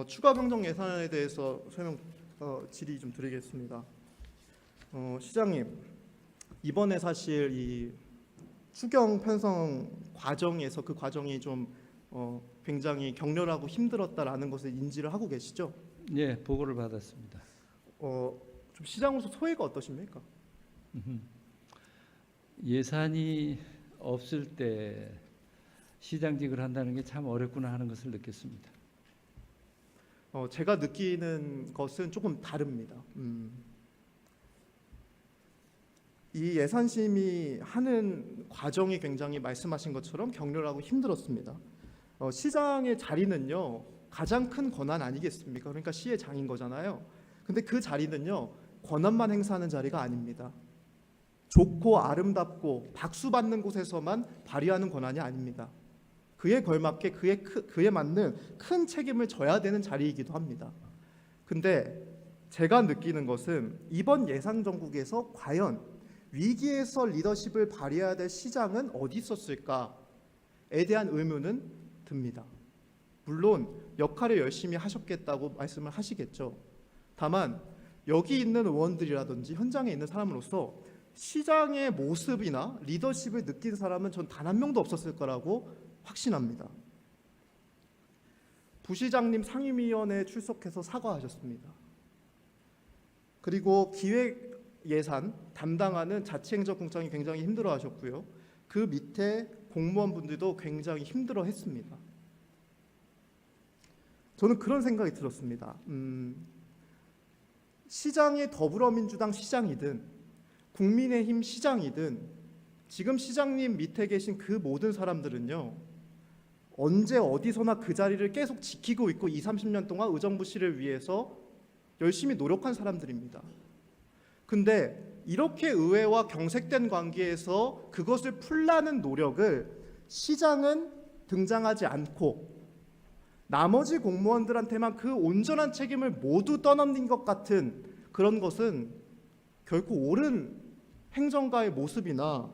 추가 변경 예산에 대해서 질의 좀 드리겠습니다. 시장님, 이번에 사실 이 추경 편성 과정에서 그 과정이 좀 굉장히 격렬하고 힘들었다라는 것을 인지를 하고 계시죠? 예, 보고를 받았습니다. 좀 시장으로서 소회가 어떠십니까? 예산이 없을 때 시장직을 한다는 게 참 어렵구나 하는 것을 느꼈습니다. 제가 느끼는 것은 조금 다릅니다. 이 예산 심의하는 과정이 굉장히 말씀하신 것처럼 격렬하고 힘들었습니다. 시장의 자리는요 가장 큰 권한 아니겠습니까? 그러니까 시의 장인 거잖아요. 근데 그 자리는요 권한만 행사하는 자리가 아닙니다. 좋고 아름답고 박수 받는 곳에서만 발휘하는 권한이 아닙니다. 그에 걸맞게 그에 맞는 큰 책임을 져야 되는 자리이기도 합니다. 근데 제가 느끼는 것은 이번 예산 정국에서 과연 위기에서 리더십을 발휘해야 될 시장은 어디 있었을까에 대한 의문은 듭니다. 물론 역할을 열심히 하셨겠다고 말씀을 하시겠죠. 다만 여기 있는 의원들이라든지 현장에 있는 사람으로서 시장의 모습이나 리더십을 느낀 사람은 전 단 한 명도 없었을 거라고 확신합니다. 부시장님 상임위원회에 출석해서 사과하셨습니다. 그리고 기획 예산 담당하는 자치행정국장이 굉장히 힘들어하셨고요. 그 밑에 공무원분들도 굉장히 힘들어했습니다. 저는 그런 생각이 들었습니다. 시장의 더불어민주당 시장이든 국민의힘 시장이든 지금 시장님 밑에 계신 그 모든 사람들은요. 언제 어디서나 그 자리를 계속 지키고 있고 20-30년 동안 의정부시를 위해서 열심히 노력한 사람들입니다. 근데 이렇게 의회와 경색된 관계에서 그것을 풀라는 노력을 시장은 등장하지 않고 나머지 공무원들한테만 그 온전한 책임을 모두 떠넘긴 것 같은 그런 것은 결코 옳은 행정가의 모습이나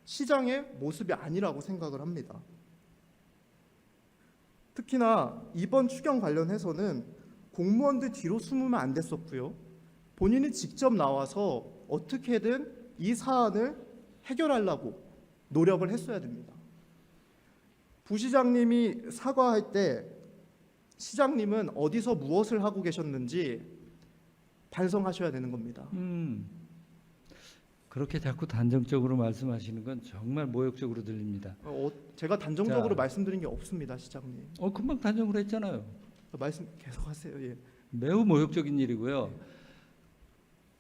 시장의 모습이 아니라고 생각을 합니다. 특히나 이번 추경 관련해서는 공무원들 뒤로 숨으면 안 됐었고요. 본인이 직접 나와서 어떻게든 이 사안을 해결하려고 노력을 했어야 됩니다. 부시장님이 사과할 때 시장님은 어디서 무엇을 하고 계셨는지 반성하셔야 되는 겁니다. 그렇게 자꾸 단정적으로 말씀하시는 건 정말 모욕적으로 들립니다. 제가 단정적으로 말씀드린 게 없습니다, 시장님. 금방 단정으로 했잖아요. 말씀 계속하세요. 예. 매우 모욕적인 일이고요.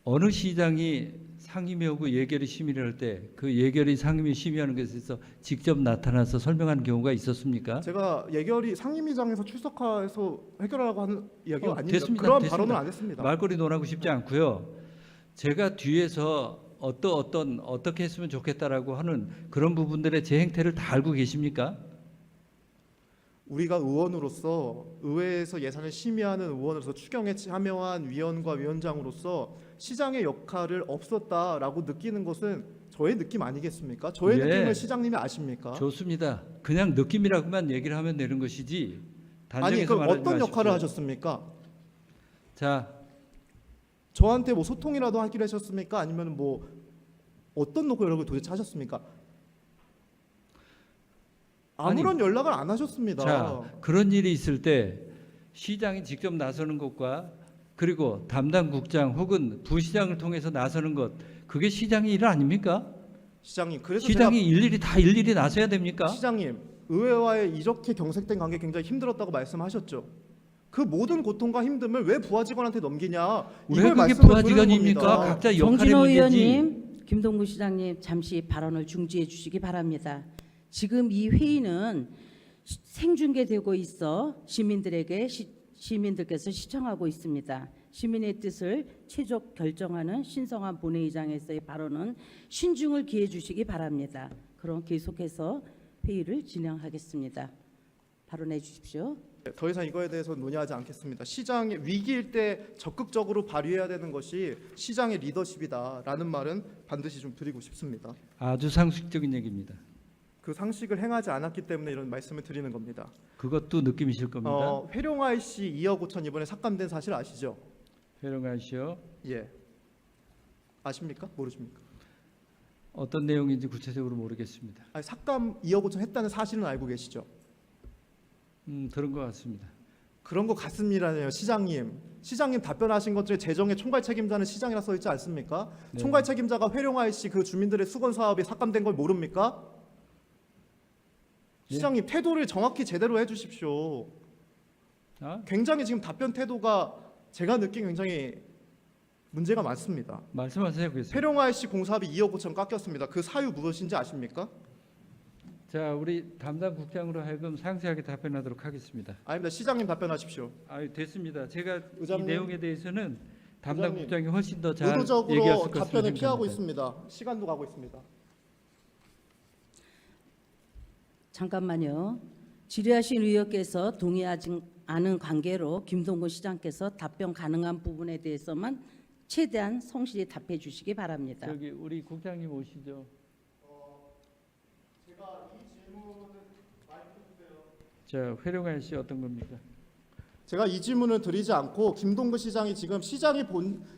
어느 시장이 상임위하고 예결위 심의를 할 때 그 예결위 상임위 심의하는 것에 있어서 직접 나타나서 설명하는 경우가 있었습니까? 제가 예결위 상임위장에서 출석해서 해결하라고 하는 이야기가 아닙니다. 됐습니다. 그런 됐습니다. 발언을 안 했습니다. 말꼬리 논하고 싶지 않고요. 제가 뒤에서 어떻게 했으면 좋겠다라고 하는 그런 부분들의 제 행태를 다 알고 계십니까? 우리가 의원으로서 의회에서 예산을 심의하는 의원으로서 추경에 참여한 위원과 위원장으로서 시장의 역할을 없었다라고 느끼는 것은 저의 느낌 아니겠습니까? 저의 느낌을 시장님이 아십니까? 좋습니다. 그냥 느낌이라고만 얘기를 하면 되는 것이지. 아니 그럼 어떤 역할을 하셨습니까? 자, 저한테 뭐 소통이라도 하기로 하셨습니까? 아니면 뭐 어떤 노력을 도대체 하셨습니까? 아무런 연락을 안 하셨습니다. 자, 그런 일이 있을 때 시장이 직접 나서는 것과 그리고 담당 국장 혹은 부시장을 통해서 나서는 것, 그게 시장의 일 아닙니까? 시장님, 그래서 시장이 일일이 나서야 됩니까? 시장님, 의회와의 이렇게 경색된 관계 굉장히 힘들었다고 말씀하셨죠. 그 모든 고통과 힘듦을 왜 부하 직원한테 넘기냐? 왜 그게 부하 직원입니까? 각자 역할의 정진호 문제지. 의원님, 김동구 시장님 잠시 발언을 중지해 주시기 바랍니다. 지금 이 회의는 생중계되고 있어 시민들께서 시청하고 있습니다. 시민의 뜻을 최종 결정하는 신성한 본회의장에서의 발언은 신중을 기해 주시기 바랍니다. 그럼 계속해서 회의를 진행하겠습니다. 발언해 주십시오. 더 이상 이거에 대해서 논의하지 않겠습니다. 시장의 위기일 때 적극적으로 발휘해야 되는 것이 시장의 리더십이다라는 말은 반드시 좀 드리고 싶습니다. 아주 상식적인 얘기입니다. 그 상식을 행하지 않았기 때문에 이런 말씀을 드리는 겁니다. 그것도 느낌이실 겁니다. 회룡아이 씨 2억 5천 이번에 삭감된 사실 아시죠? 회룡아 씨요. 예. 아십니까? 모르십니까? 어떤 내용인지 구체적으로 모르겠습니다. 아니, 삭감 2억 5천 했다는 사실은 알고 계시죠? 들은 것 같습니다. 그런 것 같습니다네요, 시장님. 시장님 답변하신 것 중에 재정의 총괄 책임자는 시장이라 써 있지 않습니까? 네. 총괄 책임자가 회룡아이 씨 그 주민들의 수건 사업이 삭감된 걸 모릅니까? 네. 시장님 태도를 정확히 제대로 해주십시오. 아? 굉장히 지금 답변 태도가 제가 느낀 굉장히 문제가 많습니다. 말씀하세요. 그래서. 회룡아이 씨 공사비 2억 5천 깎였습니다. 그 사유 무엇인지 아십니까? 자, 우리 담당 국장으로 하여금 상세하게 답변하도록 하겠습니다. 아닙니다. 시장님 답변하십시오. 됐습니다. 제가 의장님. 이 내용에 대해서는 담당 의장님. 국장이 훨씬 더 잘 얘기할 의도적으로 것으로 답변을 피하고 생각합니다. 있습니다. 시간도 가고 있습니다. 잠깐만요. 질의하신 의원께서 동의하지 않은 관계로 김동근 시장께서 답변 가능한 부분에 대해서만 최대한 성실히 답해 주시기 바랍니다. 저기 우리 국장님 오시죠. 자, 회룡아 씨 어떤 겁니까? 제가 이 질문을 드리지 않고 김동근 시장이 지금 시장이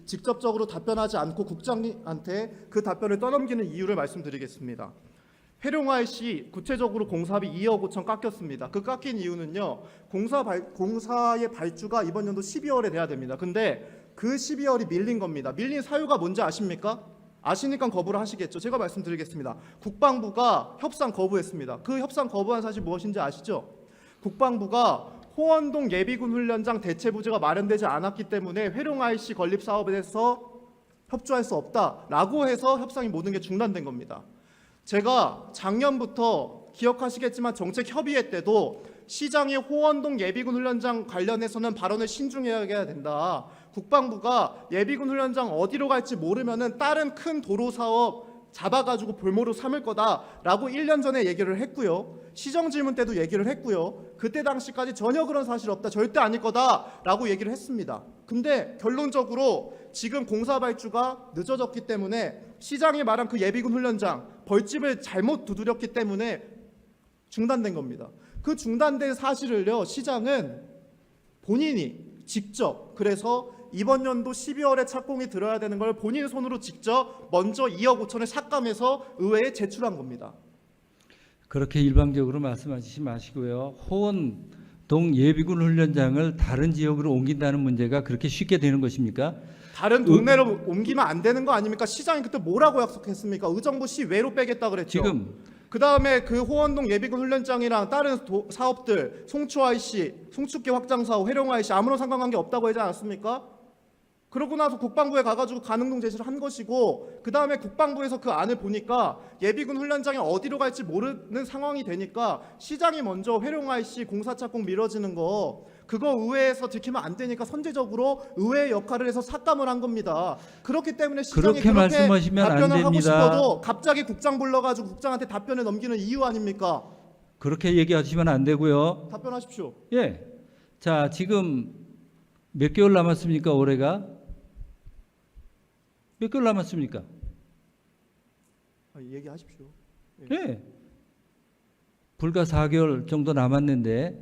직접적으로 답변하지 않고 국장님한테 그 답변을 떠넘기는 이유를 말씀드리겠습니다. 회룡아이 씨 구체적으로 공사비 2억 5천 깎였습니다. 그 깎인 이유는요. 공사의 발주가 이번 연도 12월에 돼야 됩니다. 근데 그 12월이 밀린 겁니다. 밀린 사유가 뭔지 아십니까? 아시니까 거부를 하시겠죠. 제가 말씀드리겠습니다. 국방부가 협상 거부했습니다. 그 협상 거부한 사실 무엇인지 아시죠? 국방부가 호원동 예비군 훈련장 대체 부지가 마련되지 않았기 때문에 회룡아이 씨 건립 사업에 대해서 협조할 수 없다라고 해서 협상이 모든 게 중단된 겁니다. 제가 작년부터 기억하시겠지만 정책 협의회 때도 시장이 호원동 예비군 훈련장 관련해서는 발언을 신중해야 된다. 국방부가 예비군 훈련장 어디로 갈지 모르면은 다른 큰 도로 사업 잡아가지고 볼모로 삼을 거다라고 1년 전에 얘기를 했고요. 시정 질문 때도 얘기를 했고요. 그때 당시까지 전혀 그런 사실 없다. 절대 아닐 거다라고 얘기를 했습니다. 근데 결론적으로 지금 공사 발주가 늦어졌기 때문에 시장이 말한 그 예비군 훈련장 벌집을 잘못 두드렸기 때문에 중단된 겁니다. 그 중단된 사실을요. 시장은 본인이 직접 그래서 이번 연도 12월에 착공이 들어야 되는 걸 본인 손으로 직접 먼저 2억 5천을 삭감해서 의회에 제출한 겁니다. 그렇게 일방적으로 말씀하시지 마시고요. 호원동 예비군 훈련장을 다른 지역으로 옮긴다는 문제가 그렇게 쉽게 되는 것입니까? 다른 동네로 옮기면 안 되는 거 아닙니까? 시장이 그때 뭐라고 약속했습니까? 의정부 시외로 빼겠다 그랬죠. 지금 그다음에 그 호원동 예비군 훈련장이랑 다른 사업들 송추IC, 송축기 확장 사업, 회룡IC 아무런 상관관계 없다고 하지 않았습니까? 그러고 나서 국방부에 가가지고 가능동 제시를 한 것이고 그 다음에 국방부에서 그 안을 보니까 예비군 훈련장이 어디로 갈지 모르는 상황이 되니까 시장이 먼저 회룡IC 공사 착공 미뤄지는 거 그거 의회에서 지키면 안 되니까 선제적으로 의회의 역할을 해서 삭감을 한 겁니다. 그렇기 때문에 시장이 그렇게 말씀하시면 안 답변을 하고 됩니다. 싶어도 갑자기 국장 불러가지고 국장한테 답변을 넘기는 이유 아닙니까? 그렇게 얘기하시면 안 되고요. 답변하십시오. 예. 자, 지금 몇 개월 남았습니까? 올해가? 몇 개월 남았습니까? 얘기하십시오. 예. 불과 4개월 정도 남았는데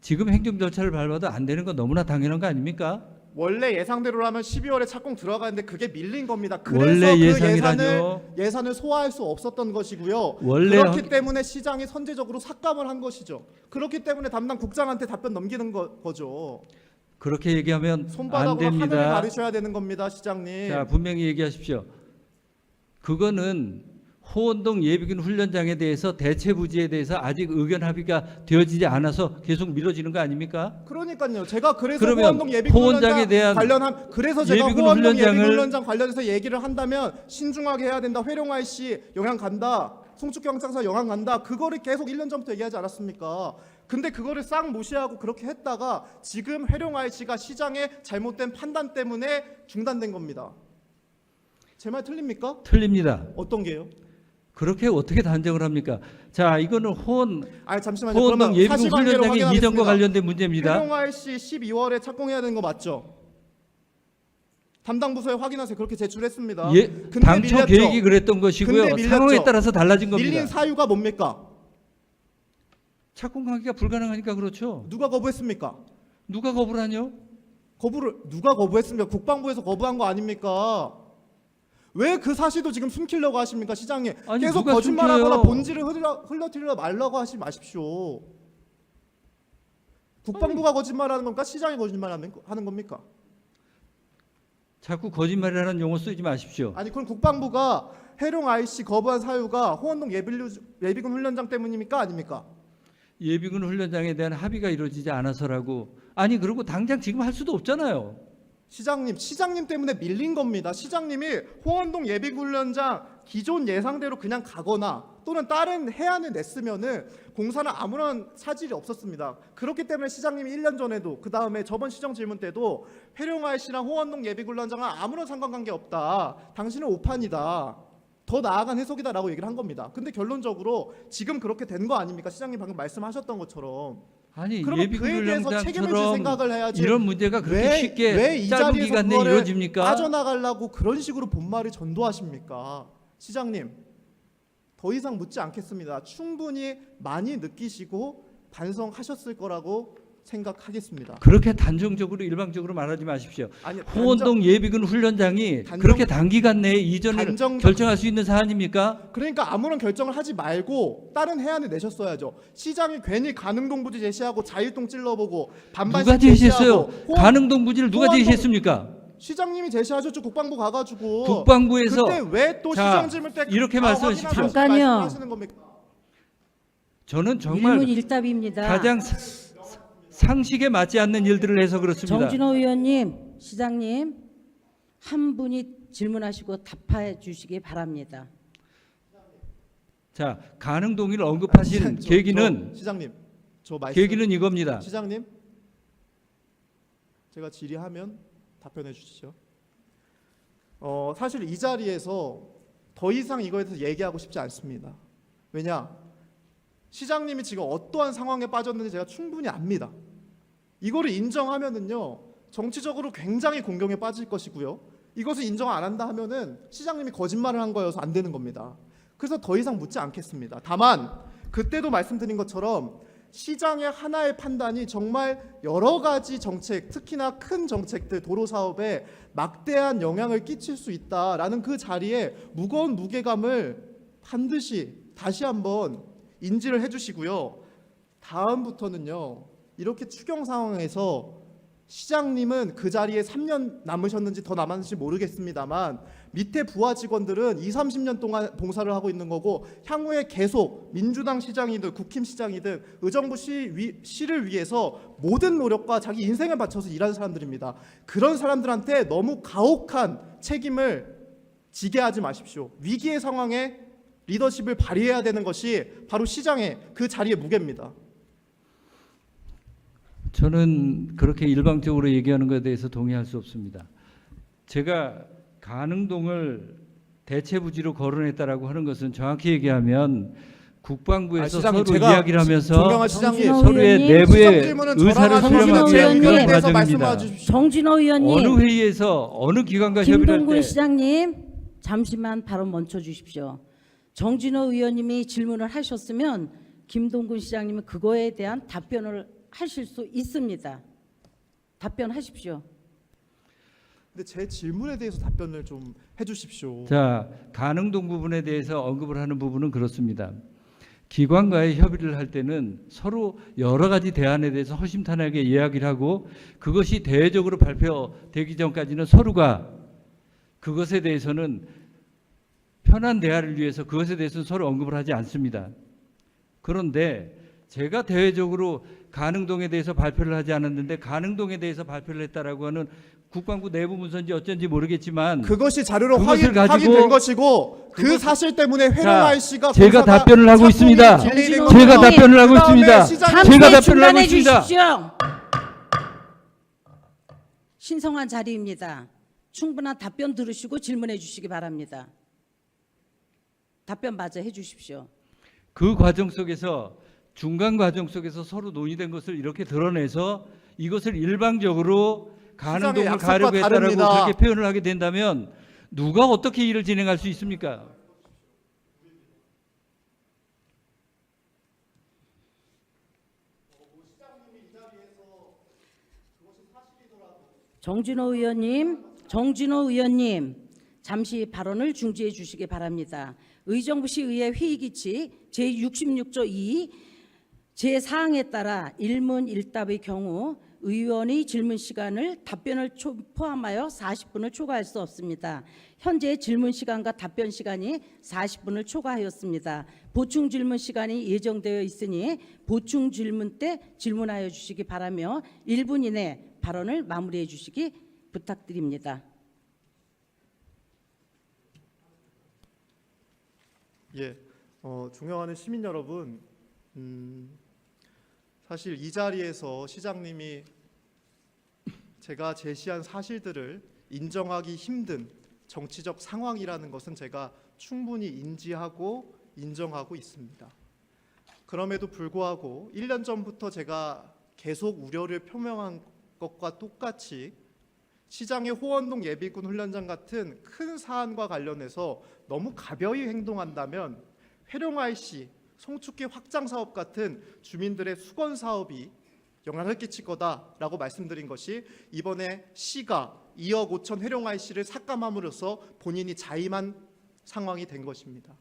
지금 행정 절차를 밟아도 안 되는 건 너무나 당연한 거 아닙니까? 원래 예상대로라면 12월에 착공 들어가는데 그게 밀린 겁니다. 원래 그래서 그 예상이라뇨. 예산을 소화할 수 없었던 것이고요. 원래 그렇기 때문에 시장이 선제적으로 삭감을 한 것이죠. 그렇기 때문에 담당 국장한테 답변 넘기는 거죠. 그렇게 얘기하면 안 손바닥으로 하늘을 됩니다. 가리셔야 되는 겁니다, 시장님. 자, 분명히 얘기하십시오. 그거는 호원동 예비군 훈련장에 대해서 대체 부지에 대해서 아직 의견 합의가 되어지지 않아서 계속 미뤄지는 거 아닙니까? 그러니까요. 제가 그래서 그러면 호원동 예비군 호원장에 대한 관련한 그래서 제가 예비군 호원동 예비군 훈련장을 훈련장 관련해서 얘기를 한다면 신중하게 해야 된다. 회룡IC 영향 간다. 송축기 확장사 영향 간다. 그거를 계속 1년 전부터 얘기하지 않았습니까? 근데 그거를 싹 무시하고 그렇게 했다가 지금 회룡IC가 시장의 잘못된 판단 때문에 중단된 겁니다. 제 말 틀립니까? 틀립니다. 어떤 게요? 그렇게 어떻게 단정을 합니까? 자, 이거는 아니 잠시만요. 호원동 그러면 예비군 사실관계로 훈련장의 확인하겠습니다. 이전과 관련된 문제입니다. 회룡IC 12월에 착공해야 되는 거 맞죠? 담당 부서에 확인하세요. 그렇게 제출했습니다. 예, 근데 당초 밀렸죠. 계획이 그랬던 것이고요. 근데 밀렸죠. 상황에 따라서 달라진 겁니다. 밀린 사유가 뭡니까? 착공하기가 불가능하니까 그렇죠. 누가 거부했습니까? 누가 거부를 하뇨? 거부를 누가 거부했습니까? 국방부에서 거부한 거 아닙니까? 왜 그 사실도 지금 숨기려고 하십니까, 시장님? 아니, 계속 누가 거짓말하거나 숨겨요? 본질을 흘러뜨리려 말라고 하지 마십시오. 국방부가 거짓말하는 겁니까? 시장이 거짓말하는 겁니까? 자꾸 거짓말이라는 용어 쓰지 마십시오. 아니 그럼 국방부가 해룡 IC 거부한 사유가 호원동 예비군 훈련장 때문입니까? 아닙니까? 예비군 훈련장에 대한 합의가 이루어지지 않아서라고. 아니 그리고 당장 지금 할 수도 없잖아요. 시장님 때문에 밀린 겁니다. 시장님이 호원동 예비군훈련장 기존 예상대로 그냥 가거나 또는 다른 해안을 냈으면은 공사는 아무런 차질이 없었습니다. 그렇기 때문에 시장님이 1년 전에도 그 다음에 저번 시정 질문 때도 회룡 IC랑 호원동 예비군훈련장은 아무런 상관관계 없다. 당신은 오판이다. 더 나아간 해석이다라고 얘기를 한 겁니다. 근데 결론적으로 지금 그렇게 된 거 아닙니까? 시장님 방금 말씀하셨던 것처럼. 아니 그러면 예비군 그에 대해서 책임을 질 훈련장처럼 생각을 해야지. 이런 문제가 그렇게 왜 쉽게 이 짧은 자리에서 기간 내에 그거를 이루어집니까? 빠져나가려고 그런 식으로 본말을 전도하십니까? 시장님, 더 이상 묻지 않겠습니다. 충분히 많이 느끼시고 반성하셨을 거라고 생각하겠습니다. 그렇게 단정적으로 일방적으로 말하지 마십시오. 아니, 호원동 예비군 훈련장이 단정- 그렇게 단기간 내에 이전을 단정적- 결정할 수 있는 사안입니까? 그러니까 아무런 결정을 하지 말고 다른 해안을 내셨어야죠. 시장이 괜히 가능동 부지 제시하고 자일동 찔러보고 반반씩 누가 제시했어요? 제시하고 가능동 부지를 누가 호원동- 제시했습니까? 시장님이 제시하셨죠. 국방부 가가지고. 국방부에서 그때 왜 또 자, 시정 질문 때 이렇게 다 말씀하십시오. 확인하면서 잠깐요. 말씀하시는 겁니까? 저는 정말 일문 일답입니다. 가장 상식에 맞지 않는 일들을 해서 그렇습니다. 정진호 의원님, 시장님 한 분이 질문하시고 답해 주시기 바랍니다. 자, 가능동을 언급하신 계기는 시장님, 저 말씀 계기는 이겁니다. 시장님, 제가 질의하면 답변해 주시죠. 사실 이 자리에서 더 이상 이거에 대해서 얘기하고 싶지 않습니다. 왜냐? 시장님이 지금 어떠한 상황에 빠졌는지 제가 충분히 압니다. 이거를 인정하면은요, 정치적으로 굉장히 공경에 빠질 것이고요. 이것을 인정 안 한다 하면은 시장님이 거짓말을 한 거여서 안 되는 겁니다. 그래서 더 이상 묻지 않겠습니다. 다만 그때도 말씀드린 것처럼 시장의 하나의 판단이 정말 여러 가지 정책, 특히나 큰 정책들, 도로 사업에 막대한 영향을 끼칠 수 있다라는 그 자리에 무거운 무게감을 반드시 다시 한번 인지를 해주시고요. 다음부터는요, 이렇게 추경 상황에서 시장님은 그 자리에 3년 남으셨는지 더 남았는지 모르겠습니다만 밑에 부하 직원들은 20, 30년 동안 봉사를 하고 있는 거고 향후에 계속 민주당 시장이든 국힘 시장이든 의정부 시를 위해서 모든 노력과 자기 인생을 바쳐서 일하는 사람들입니다. 그런 사람들한테 너무 가혹한 책임을 지게 하지 마십시오. 위기의 상황에 리더십을 발휘해야 되는 것이 바로 시장의 그 자리의 무게입니다. 저는 그렇게 일방적으로 얘기하는 것에 대해서 동의할 수 없습니다. 제가 가능동을 대체부지로 거론했다라고 하는 것은 정확히 얘기하면 국방부에서 시장님, 서로 제가 이야기를 하면서 존경하는 시장님, 정진호 서로의 의원님. 내부의 시정 질문은 저랑 의사를 하는 정진호 수렴하기 위한 의원님. 그런 대해서 과정입니다. 말씀해 주십시오. 정진호 의원님, 어느 회의에서 어느 기관과 협의를 할 김동군 때 시장님 잠시만 발언 멈춰 주십시오. 정진호 의원님이 질문을 하셨으면 김동군 시장님은 그거에 대한 답변을 하실 수 있습니다. 답변하십시오. 근데 제 질문에 대해서 답변을 좀 해주십시오. 자, 가능동 부분에 대해서 언급을 하는 부분은 그렇습니다. 기관과의 협의를 할 때는 서로 여러 가지 대안에 대해서 허심탄회하게 이야기를 하고 그것이 대외적으로 발표되기 전까지는 서로가 그것에 대해서는 편한 대화를 위해서 그것에 대해서는 서로 언급을 하지 않습니다. 그런데 제가 대외적으로 가능동에 대해서 발표를 하지 않았는데 가능동에 대해서 발표를 했다라고 하는 국방부 내부 문서인지 어쩐지 모르겠지만 그것이 자료로 그것을 가지고 확인된 것이고 그 그것- 사실 때문에 회룡 자, IC가 제가 답변을 하고 있습니다. 정진호 제가 의원님, 답변을 하고 그다음에 있습니다. 시장님- 제가 잠시 답변을 하고 중단해 있습니다. 주십시오. 신성한 자리입니다. 충분한 답변 들으시고 질문해 주시기 바랍니다. 답변 마저 해 주십시오. 그 과정 속에서 중간 과정 속에서 서로 논의된 것을 이렇게 드러내서 이것을 일방적으로 가능동을 약속과 가려고 했다라고 다릅니다. 그렇게 표현을 하게 된다면 누가 어떻게 일을 진행할 수 있습니까? 정진호 의원님, 잠시 발언을 중지해 주시기 바랍니다. 의정부시 의회 회의 규칙 제66조 2 제4항에 따라 일문일답의 경우 의원의 질문 시간을 답변을 포함하여 40분을 초과할 수 없습니다. 현재 질문 시간과 답변 시간이 40분을 초과하였습니다. 보충 질문 시간이 예정되어 있으니 보충 질문 때 질문하여 주시기 바라며 1분 이내 발언을 마무리해 주시기 부탁드립니다. 예, 존경하는 시민 여러분, 사실 이 자리에서 시장님이 제가 제시한 사실들을 인정하기 힘든 정치적 상황이라는 것은 제가 충분히 인지하고 인정하고 있습니다. 그럼에도 불구하고 1년 전부터 제가 계속 우려를 표명한 것과 똑같이 시장의 호원동 예비군 훈련장 같은 큰 사안과 관련해서 너무 가벼이 행동한다면 회룡IC, 송축계 확장 사업 같은 주민들의 수건 사업이 영향을 끼칠 거다라고 말씀드린 것이 이번에 시가 2억 5천 회룡IC를 삭감함으로써 본인이 자임한 상황이 된 것입니다.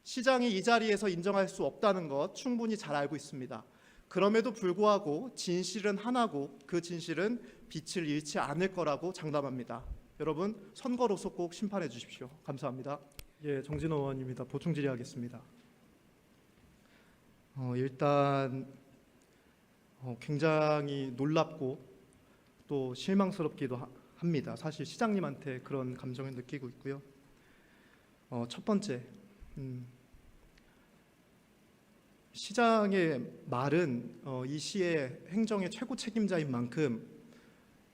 시장이 이 자리에서 인정할 수 없다는 것 충분히 잘 알고 있습니다. 그럼에도 불구하고 진실은 하나고 그 진실은 빛을 잃지 않을 거라고 장담합니다. 여러분, 선거로서 꼭 심판해 주십시오. 감사합니다. 예, 정진호 의원입니다. 보충 질의하겠습니다. 일단 굉장히 놀랍고 또 실망스럽기도 합니다. 사실 시장님한테 그런 감정을 느끼고 있고요. 첫 번째, 시장의 말은 이 시의 행정의 최고 책임자인 만큼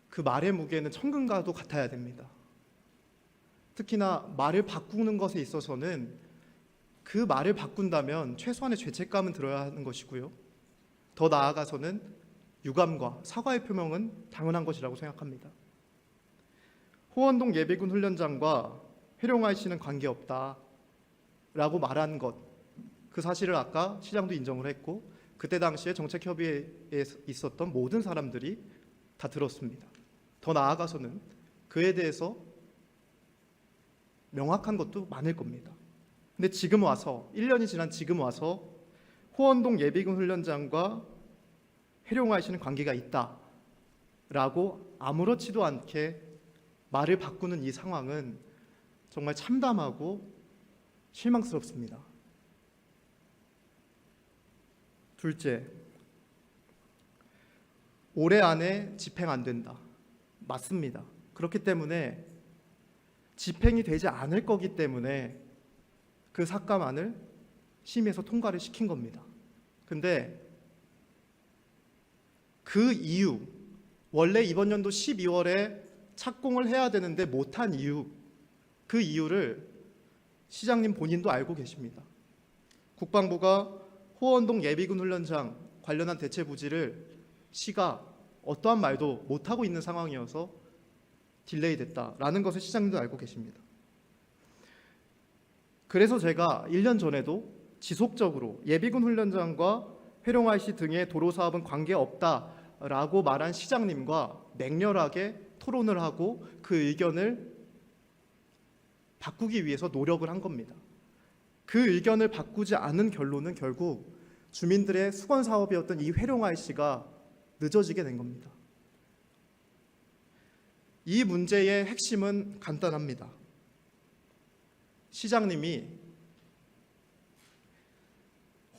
그 말의 무게는 천근과도 같아야 됩니다. 특히나 말을 바꾸는 것에 있어서는 그 말을 바꾼다면 최소한의 죄책감은 들어야 하는 것이고요. 더 나아가서는 유감과 사과의 표명은 당연한 것이라고 생각합니다. 호원동 예비군 훈련장과 회룡IC는 관계없다라고 말한 것, 그 사실을 아까 시장도 인정을 했고 그때 당시에 정책협의회에 있었던 모든 사람들이 다 들었습니다. 더 나아가서는 그에 대해서 명확한 것도 많을 겁니다. 근데 지금 와서 1년이 지난 지금 와서 호원동 예비군 훈련장과 회룡IC는 관계가 있다라고 아무렇지도 않게 말을 바꾸는 이 상황은 정말 참담하고 실망스럽습니다. 둘째, 올해 안에 집행 안 된다. 맞습니다. 그렇기 때문에 집행이 되지 않을 거기 때문에 그 삭감안을 심의에서 통과를 시킨 겁니다. 근데 그 이유, 원래 이번 연도 12월에 착공을 해야 되는데 못한 이유, 그 이유를 시장님 본인도 알고 계십니다. 국방부가 호원동 예비군 훈련장 관련한 대체 부지를 시가 어떠한 말도 못하고 있는 상황이어서 딜레이 됐다라는 것을 시장님도 알고 계십니다. 그래서 제가 1년 전에도 지속적으로 예비군 훈련장과 회룡IC 등의 도로 사업은 관계없다라고 말한 시장님과 맹렬하게 토론을 하고 그 의견을 바꾸기 위해서 노력을 한 겁니다. 그 의견을 바꾸지 않은 결론은 결국 주민들의 수건 사업이었던 이 회룡IC가 늦어지게 된 겁니다. 이 문제의 핵심은 간단합니다. 시장님이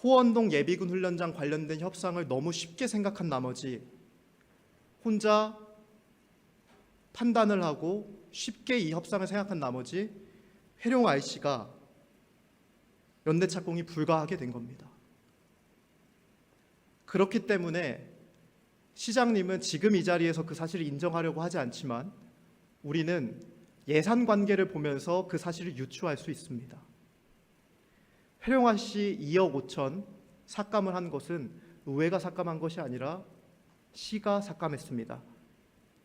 호원동 예비군 훈련장 관련된 협상을 너무 쉽게 생각한 나머지 혼자 판단을 하고 쉽게 이 협상을 생각한 나머지 회룡IC가 연내 착공이 불가하게 된 겁니다. 그렇기 때문에 시장님은 지금 이 자리에서 그 사실을 인정하려고 하지 않지만 우리는 예산 관계를 보면서 그 사실을 유추할 수 있습니다. 회룡IC 2억 5천 삭감을 한 것은 의회가 삭감한 것이 아니라 시가 삭감했습니다.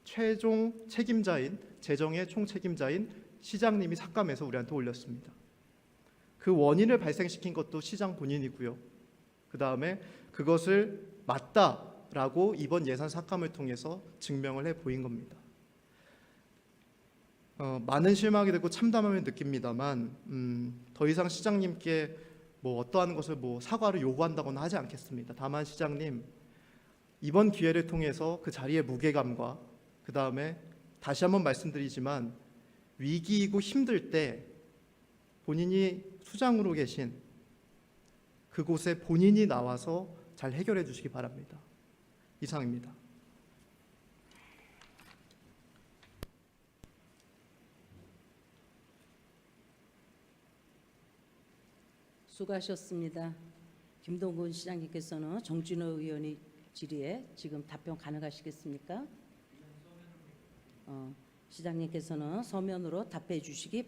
최종 책임자인 재정의 총책임자인 시장님이 삭감해서 우리한테 올렸습니다. 그 원인을 발생시킨 것도 시장 본인이고요. 그 다음에 그것을 맞다라고 이번 예산 삭감을 통해서 증명을 해 보인 겁니다. 많은 실망이 되고 참담함을 느낍니다만 더 이상 시장님께 뭐 어떠한 것을 뭐 사과를 요구한다거나 하지 않겠습니다. 다만 시장님, 이번 기회를 통해서 그 자리의 무게감과 그 다음에 다시 한번 말씀드리지만 위기이고 힘들 때 본인이 수장으로 계신 그곳에 본인이 나와서 잘 해결해 주시기 바랍니다. 이상입니다. 수고하셨습니다. 김동근 시장님께서는 정진호 의원의 질의에 지금 답변 가능하시겠습니까? 시장님께서는 서면으로 답해 주시기 바랍니다.